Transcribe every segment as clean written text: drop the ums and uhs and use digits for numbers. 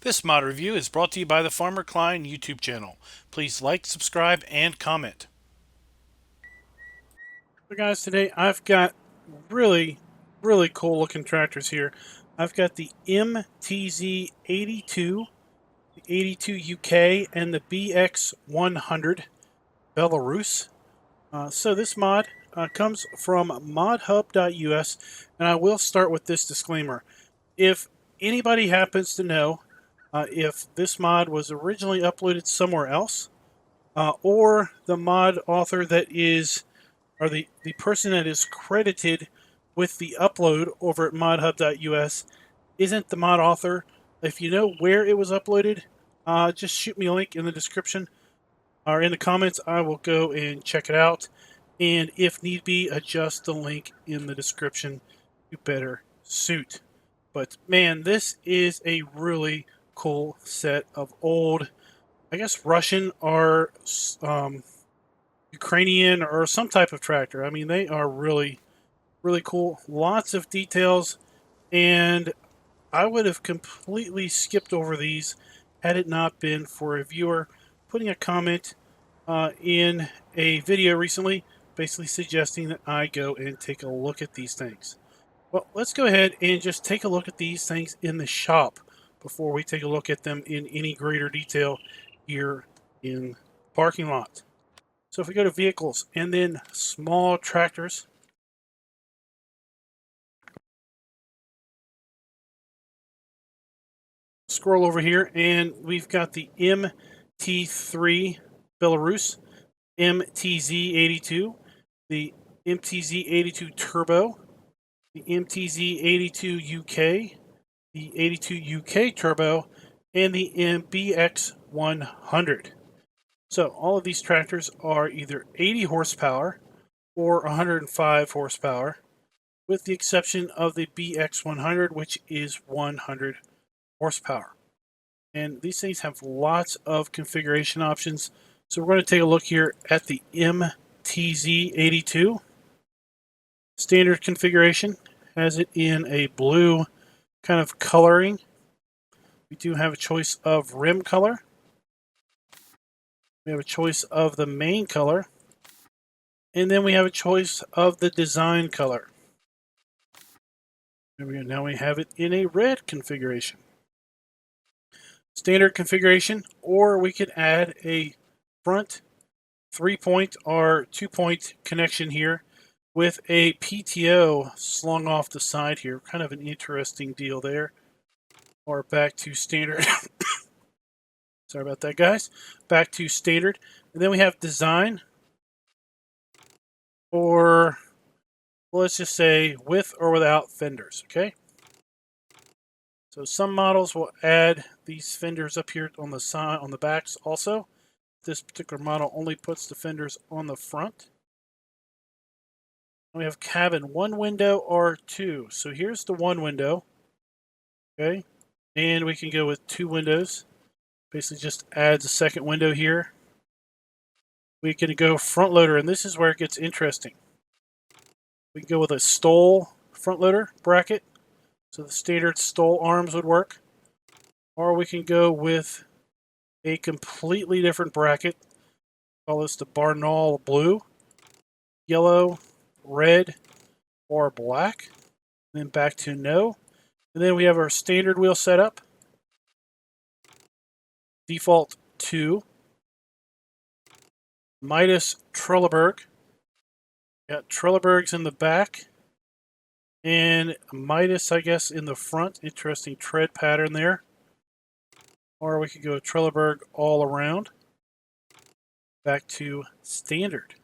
This mod review is brought to you by the Farmer Klein YouTube channel. Please like, subscribe, and comment. So guys, today I've got really cool looking tractors here. I've got the MTZ-82, the 82UK, and the BX100 Belarus. So this mod comes from modhub.us, and I will start with this disclaimer. If anybody happens to know if this mod was originally uploaded somewhere else, or the mod author that is, or the person that is credited with the upload over at modhub.us isn't the mod author, if you know where it was uploaded, just shoot me a link in the description or in the comments. I will go and check it out, and if need be, adjust the link in the description to better suit. But man, this is a really cool set of old, I guess, Russian or Ukrainian or some type of tractor. I mean, they are really cool. Lots of details, and I would have completely skipped over these had it not been for a viewer putting a comment in a video recently, basically suggesting that I go and take a look at these things. Well, let's go ahead and just take a look at these things in the shop before we take a look at them in any greater detail here in the parking lot. So if we go to vehicles and then small tractors, scroll over here and we've got the MT3 Belarus, MTZ-82, the MTZ-82 Turbo, the MTZ-82UK, the 82UK Turbo, and the BX100. So all of these tractors are either 80 horsepower or 105 horsepower, with the exception of the BX100, which is 100 horsepower. And these things have lots of configuration options. So we're going to take a look here at the MTZ-82. Standard configuration has it in a blue kind of coloring. We do have a choice of rim color. We have a choice of the main color. And then we have a choice of the design color. There we go. Now we have it in a red configuration. Standard configuration, or we could add a front 3-point or 2-point connection here with a PTO slung off the side here. Kind of an interesting deal there. Or back to standard. Sorry about that, guys. Back to standard. And then we have design, or let's just say with or without fenders, okay? So some models will add these fenders up here on the side, on the backs also. This particular model only puts the fenders on the front. We have cabin, one window or two. So here's the one window, okay? And we can go with two windows. Basically just adds a second window here. We can go front loader, and this is where it gets interesting. We can go with a stole front loader bracket, so the standard stole arms would work. Or we can go with a completely different bracket. Call this the Barnaul blue, yellow, red, or black. And then back to no. And then we have our standard wheel setup. Default 2. Midas Trelleborg. Got Trelleborgs in the back. And Midas, I guess, in the front. Interesting tread pattern there. Or we could go Trelleborg all around. Back to standard.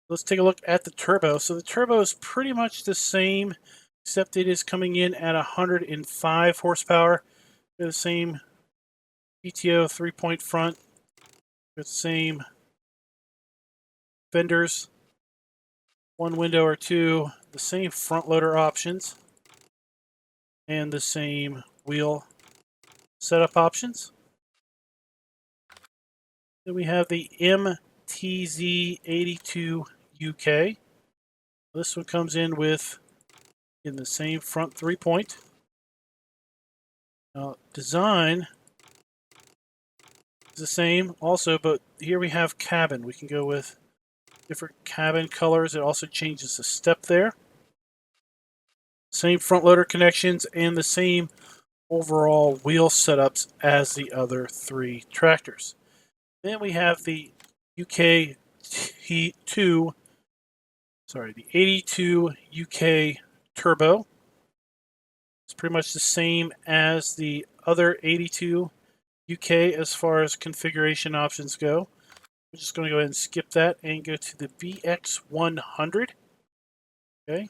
Let's take a look at the turbo. So the turbo is pretty much the same, except it is coming in at 105 horsepower. The same PTO 3-point front. With the same fenders, one window or two, the same front loader options, and the same wheel setup options. Then we have the MTZ-82UK. This one comes in with the same front 3-point. Now, design is the same also, but here we have cabin. We can go with different cabin colors. It also changes the step there. Same front loader connections and the same overall wheel setups as the other three tractors. Then we have the the 82 UK Turbo. It's pretty much the same as the other 82 UK as far as configuration options go. I'm just going to go ahead and skip that and go to the BX100. Okay.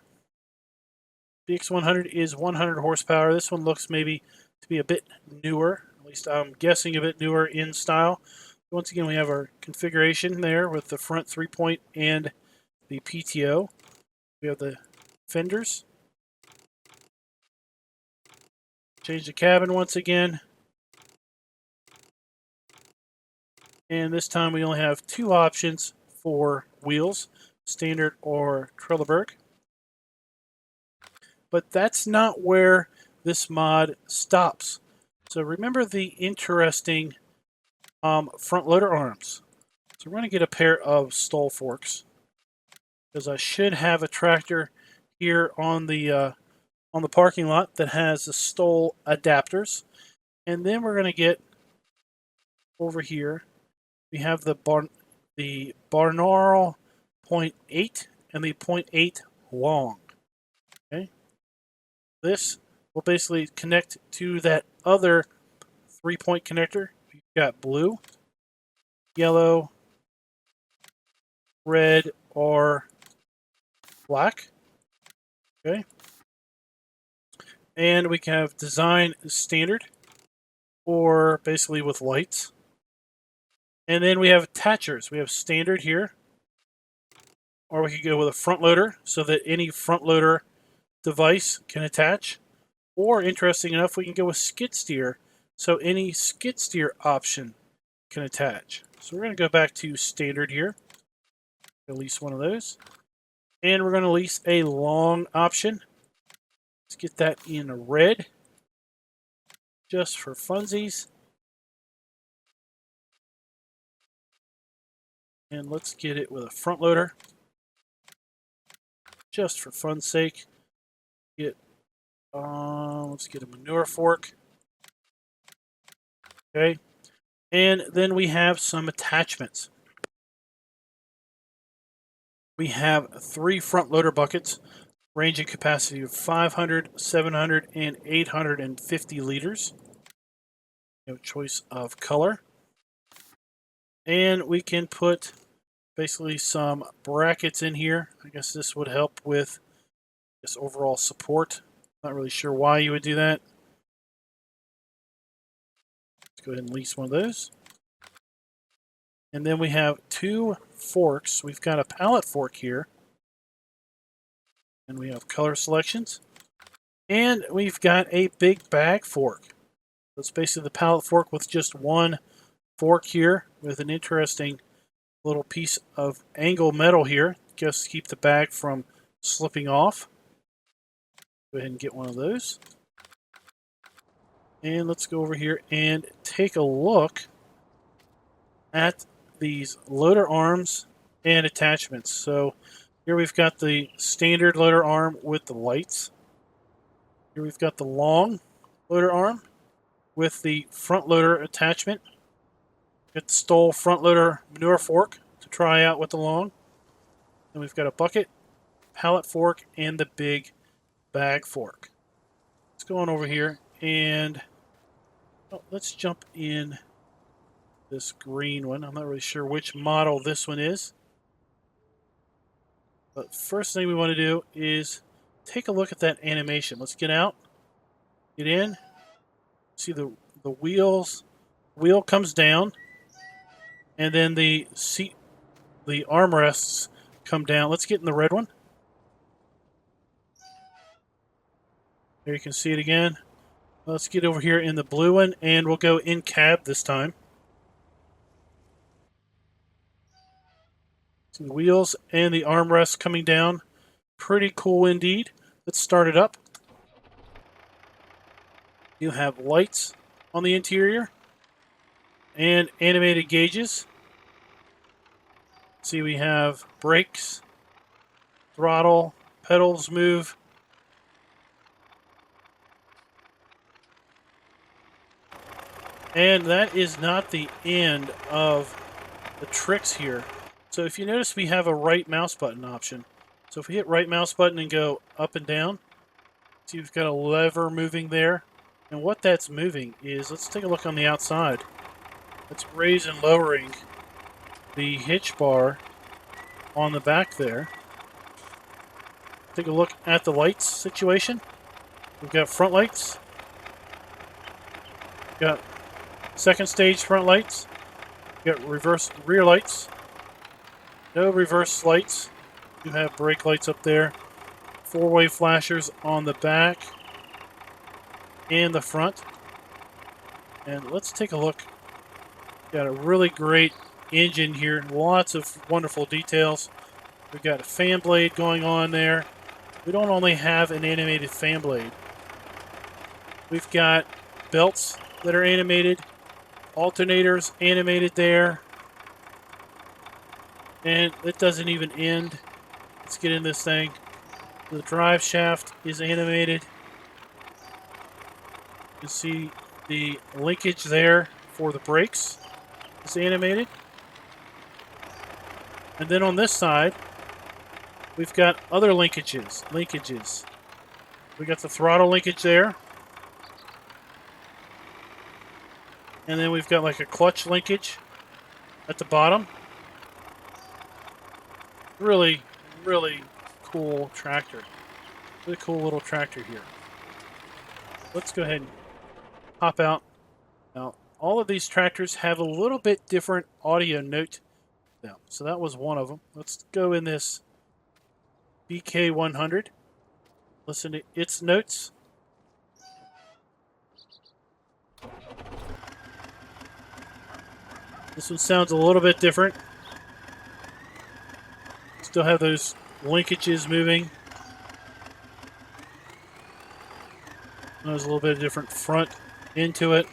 BX100 is 100 horsepower. This one looks maybe to be a bit newer. At least I'm guessing a bit newer in style. Once again, we have our configuration there with the front 3-point and the PTO. We have the fenders. Change the cabin once again. And this time we only have two options for wheels, standard or Trelleborg. But that's not where this mod stops. So remember the interesting front loader arms. So we're going to get a pair of stall forks, because I should have a tractor here on the parking lot that has the stall adapters. And then we're going to get over here. We have the Barnarl 0.8 and the 0.8 long. Okay, this will basically connect to that other 3-point connector. You've got blue, yellow, red, or black. Okay, and we can have design standard, or basically with lights. And then we have attachers. We have standard here, or we could go with a front loader so that any front loader device can attach. Or, interesting enough, we can go with skid steer, so any skid steer option can attach. So we're going to go back to standard here. Lease one of those. And we're going to lease a long option. Let's get that in red, just for funsies. And let's get it with a front loader, just for fun's sake. Let's get a manure fork. Okay, and then we have some attachments. We have 3 front loader buckets, ranging capacity of 500, 700, and 850 liters. We have a choice of color. And we can put basically some brackets in here. I guess this would help with this overall support. Not really sure why you would do that. Let's go ahead and lease one of those. And then we have 2 forks. We've got a pallet fork here. And we have color selections. And we've got a big bag fork. That's basically the pallet fork with just one fork here with an interesting little piece of angle metal here, just to keep the bag from slipping off. Go ahead and get one of those. And let's go over here and take a look at these loader arms and attachments. So here we've got the standard loader arm with the lights. Here we've got the long loader arm with the front loader attachment. Got the Stoll front loader manure fork to try out with the long. And we've got a bucket, pallet fork, and the big bag fork. Let's go on over here and let's jump in this green one. I'm not really sure which model this one is. But first thing we want to do is take a look at that animation. Let's get out, get in, see the wheels. Wheel comes down, and then the seat, the armrests come down. Let's get in the red one. There you can see it again. Let's get over here in the blue one, and we'll go in cab this time. See the wheels and the armrests coming down. Pretty cool indeed. Let's start it up. You have lights on the interior. and animated gauges. See, we have brakes, throttle, pedals move. And that is not the end of the tricks here. So if you notice, we have a right mouse button option. So if we hit right mouse button and go up and down, see we've got a lever moving there. And what that's moving is, let's take a look on the outside. It's raising and lowering the hitch bar on the back there. Take a look at the lights situation. We've got front lights. We've got second stage front lights. We've got reverse rear lights. No reverse lights. You have brake lights up there. Four-way flashers on the back and the front. And let's take a look. Got a really great engine here. Lots of wonderful details. We've got a fan blade going on there. We don't only have an animated fan blade. We've got belts that are animated. Alternators animated there. And it doesn't even end. Let's get in this thing. The drive shaft is animated. You see the linkage there for the brakes is animated. And then on this side, we've got other linkages. We got the throttle linkage there. And then we've got like a clutch linkage at the bottom. Really, really cool tractor. Really cool little tractor here. Let's go ahead and hop out. Now, all of these tractors have a little bit different audio note to them. So that was one of them. Let's go in this BK100. Listen to its notes. This one sounds a little bit different. Still have those linkages moving. There's a little bit of different front into it.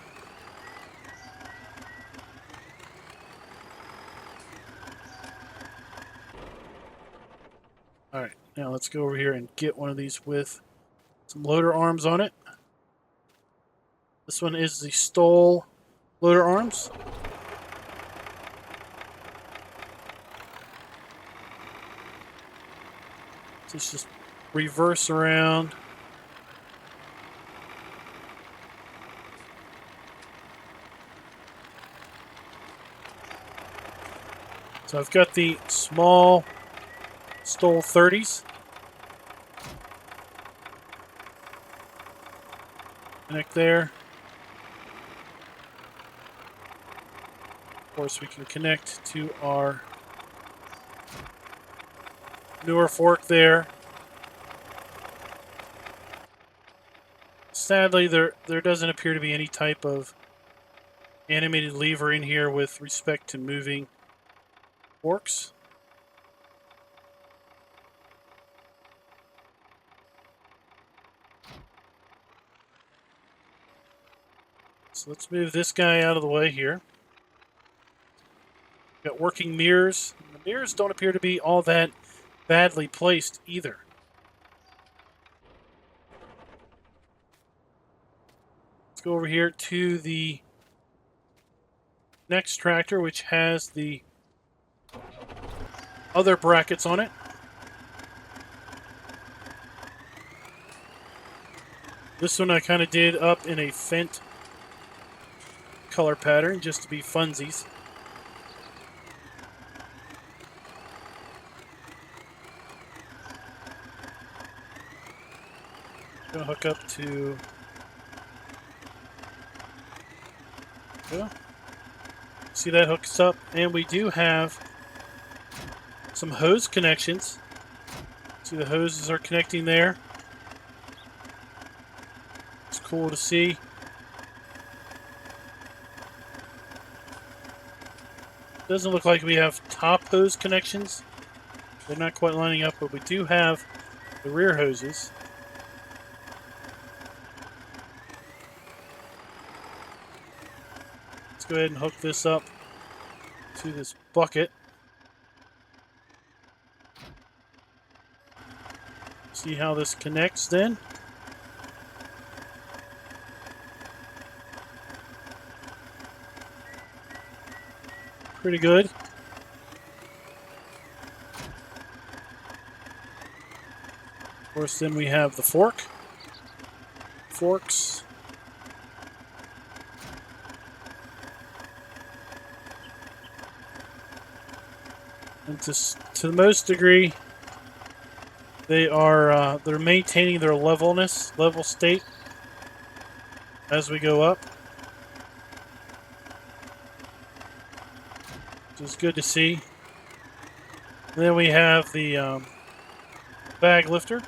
Alright, now let's go over here and get one of these with some loader arms on it. This one is the Stoll loader arms. So let's just reverse around. So I've got the small Stoll 30s. Connect there. Of course, we can connect to our newer fork there. Sadly, there doesn't appear to be any type of animated lever in here with respect to moving forks. So let's move this guy out of the way here. Got working mirrors. The mirrors don't appear to be all that badly placed either. Let's go over here to the next tractor, which has the other brackets on it. This one I kind of did up in a Fendt color pattern just to be funsies. Gonna hook up to see that hooks up, and we do have some hose connections. See the hoses are connecting there. It's cool to see. Doesn't look like we have top hose connections. They're not quite lining up, but we do have the rear hoses. Let's go ahead and hook this up to this bucket. See how this connects then. Pretty good. Of course, then we have the forks. And to the most degree, they're maintaining their level state as we go up, which is good to see. And then we have the bag lifter,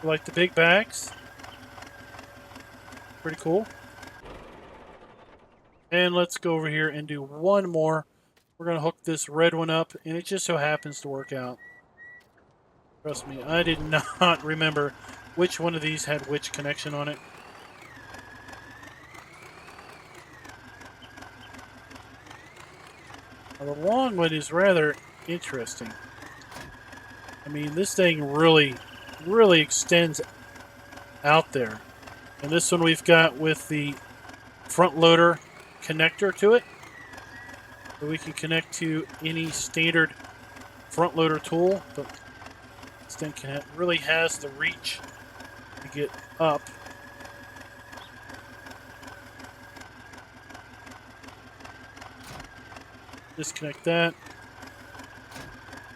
like the big bags. Pretty cool. And let's go over here and do one more. We're going to hook this red one up, and it just so happens to work out. Trust me, I did not remember which one of these had which connection on it. Now, the long one is rather interesting. I mean, this thing really extends out there. And this one we've got with the front loader connector to it. So we can connect to any standard front loader tool, but this thing really has the reach to get up. Disconnect that.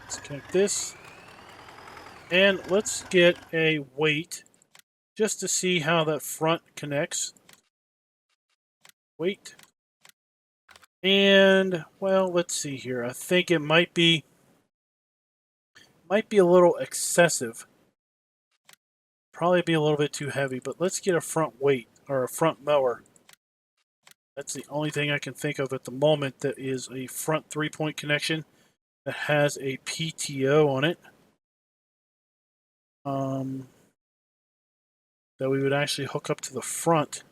Disconnect this. And let's get a weight just to see how that front connects. Weight. And, well, let's see here. I think it might be a little excessive. Probably be a little bit too heavy, but let's get a front weight or a front mower. That's the only thing I can think of at the moment that is a front 3-point connection that has a PTO on it. That we would actually hook up to the front.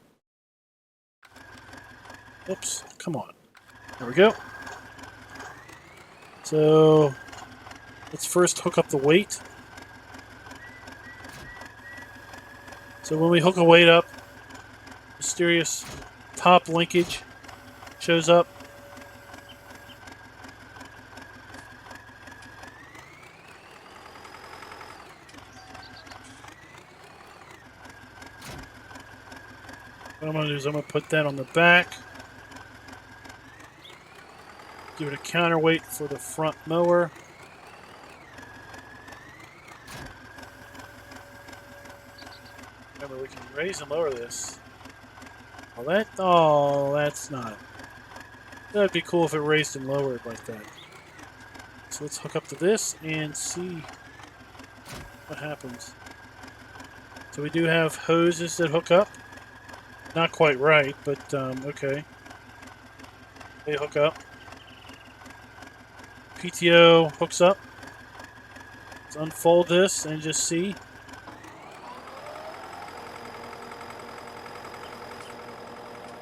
Oops, come on. There we go. So let's first hook up the weight. So when we hook a weight up, mysterious top linkage shows up. What I'm going to do is I'm going to put that on the back. Give it a counterweight for the front mower. Remember, we can raise and lower this. That's not. That'd be cool if it raised and lowered like that. So let's hook up to this and see what happens. So we do have hoses that hook up. Not quite right, but okay. They hook up. PTO hooks up. Let's unfold this and just see.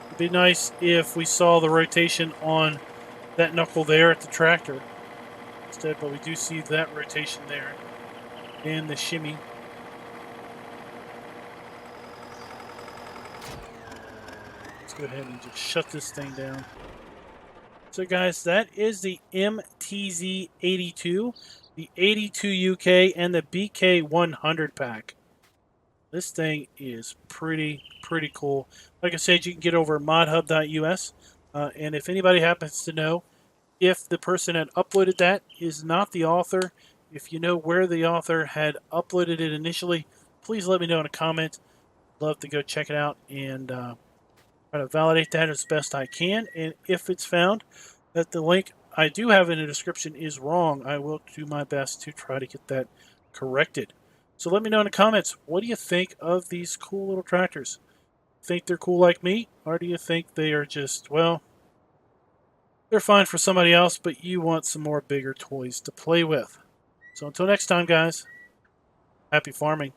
It'd be nice if we saw the rotation on that knuckle there at the tractor instead, but we do see that rotation there and the shimmy. Let's go ahead and just shut this thing down. So guys, that is the MTZ-82, the 82UK, and the BK100 pack. This thing is pretty cool. Like I said, you can get over at modhub.us. And if anybody happens to know if the person that uploaded that is not the author, if you know where the author had uploaded it initially, please let me know in a comment. Love to go check it out and try to validate that as best I can. And if it's found that the link I do have in the description is wrong, I will do my best to try to get that corrected. So let me know in the comments, what do you think of these cool little tractors? Think they're cool like me? Or do you think they are just, well, they're fine for somebody else, but you want some more bigger toys to play with? So until next time, guys, happy farming.